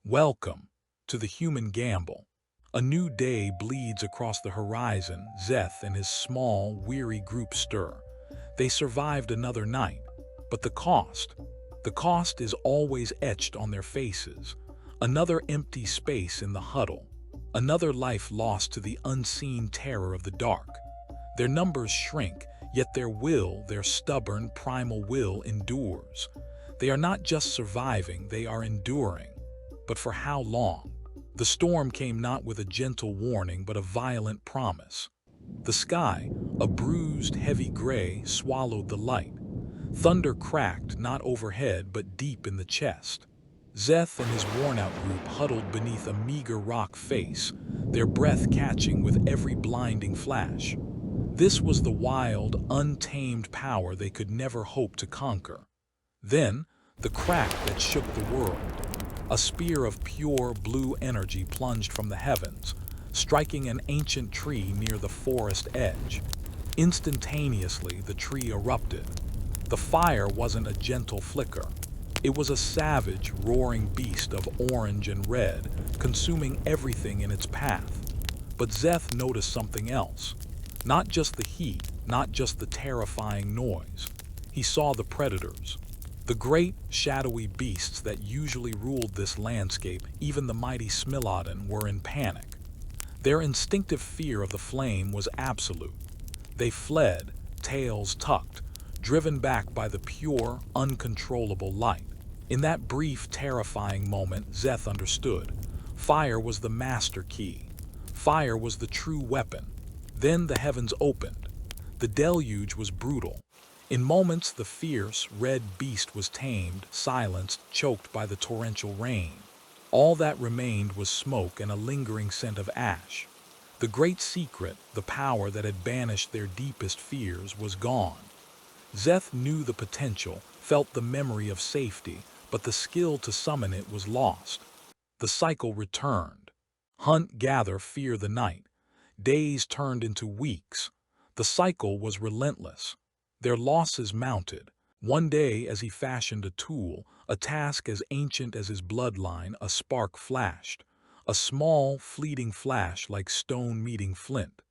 Welcome to the human gamble. A new day bleeds across the horizon. Zeth and his small, weary group stir. They survived another night, but the cost is always etched on their faces. Another empty space in the huddle. Another life lost to the unseen terror of the dark. Their numbers shrink, yet their stubborn, primal will endures. They are not just surviving, they are enduring. But for how long? The storm came not with a gentle warning, but a violent promise. The sky, a bruised, heavy gray, swallowed the light. Thunder cracked, not overhead, but deep in the chest. Zeth and his worn-out group huddled beneath a meager rock face, their breath catching with every blinding flash. This was the wild, untamed power they could never hope to conquer. Then, the crack that shook the world. A spear of pure blue energy plunged from the heavens, striking an ancient tree near the forest edge. Instantaneously, the tree erupted. The fire wasn't a gentle flicker. It was a savage, roaring beast of orange and red, consuming everything in its path. But Zeth noticed something else. Not just the heat, not just the terrifying noise. He saw the predators. The great, shadowy beasts that usually ruled this landscape, even the mighty Smilodon, were in panic. Their instinctive fear of the flame was absolute. They fled, tails tucked, driven back by the pure, uncontrollable light. In that brief, terrifying moment, Zeth understood. Fire was the master key. Fire was the true weapon. Then the heavens opened. The deluge was brutal. In moments, the fierce, red beast was tamed, silenced, choked by the torrential rain. All that remained was smoke and a lingering scent of ash. The great secret, the power that had banished their deepest fears, was gone. Zeth knew the potential, felt the memory of safety, but the skill to summon it was lost. The cycle returned. Hunt, gather, fear the night. Days turned into weeks. The cycle was relentless. Their losses mounted. One day, as he fashioned a tool, a task as ancient as his bloodline, a spark flashed. A small, fleeting flash like stone meeting flint.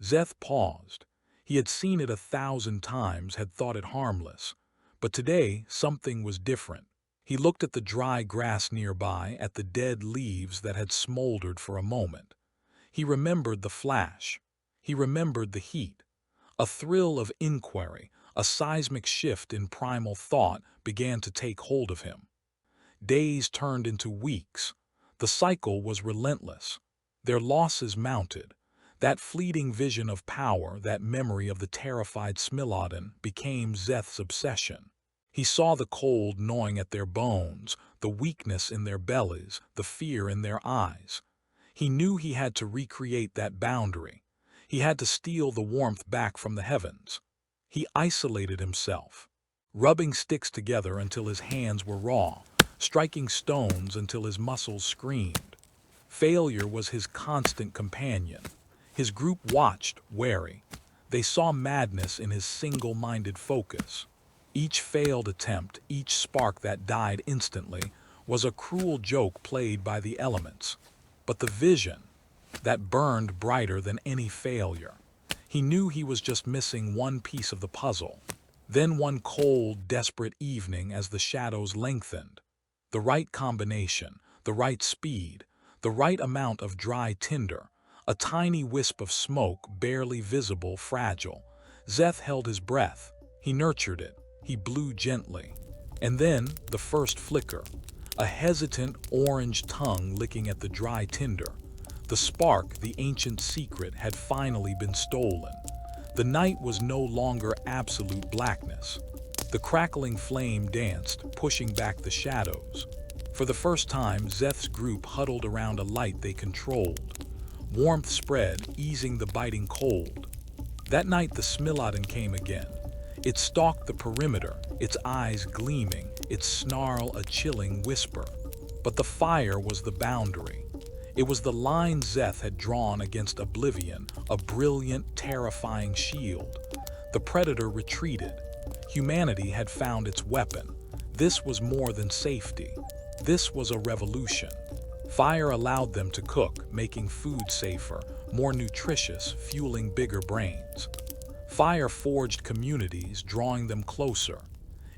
Zeth paused. He had seen it 1,000 times, had thought it harmless. But today, something was different. He looked at the dry grass nearby, at the dead leaves that had smoldered for a moment. He remembered the flash. He remembered the heat. A thrill of inquiry, a seismic shift in primal thought began to take hold of him. Days turned into weeks. The cycle was relentless. Their losses mounted. That fleeting vision of power, that memory of the terrified Smilodon, became Zeth's obsession. He saw the cold gnawing at their bones, the weakness in their bellies, the fear in their eyes. He knew he had to recreate that boundary. He had to steal the warmth back from the heavens. He isolated himself, rubbing sticks together until his hands were raw, striking stones until his muscles screamed. Failure was his constant companion. His group watched, wary. They saw madness in his single-minded focus. Each failed attempt, each spark that died instantly, was a cruel joke played by the elements. But the vision, that burned brighter than any failure. He knew he was just missing one piece of the puzzle. Then one cold, desperate evening as the shadows lengthened. The right combination, the right speed, the right amount of dry tinder, a tiny wisp of smoke, barely visible, fragile. Zeth held his breath. He nurtured it. He blew gently. And then, the first flicker. A hesitant, orange tongue licking at the dry tinder. The spark, the ancient secret, had finally been stolen. The night was no longer absolute blackness. The crackling flame danced, pushing back the shadows. For the first time, Zeth's group huddled around a light they controlled. Warmth spread, easing the biting cold. That night the Smilodon came again. It stalked the perimeter, its eyes gleaming, its snarl a chilling whisper. But the fire was the boundary. It was the line Zeth had drawn against oblivion, a brilliant, terrifying shield. The predator retreated. Humanity had found its weapon. This was more than safety. This was a revolution. Fire allowed them to cook, making food safer, more nutritious, fueling bigger brains. Fire forged communities, drawing them closer.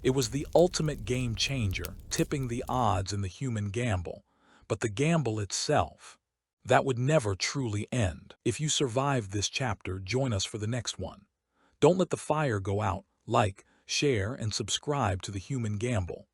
It was the ultimate game changer, tipping the odds in the human gamble. But the gamble itself, that would never truly end. If you survived this chapter, join us for the next one. Don't let the fire go out. Like, share, and subscribe to The Human Gamble.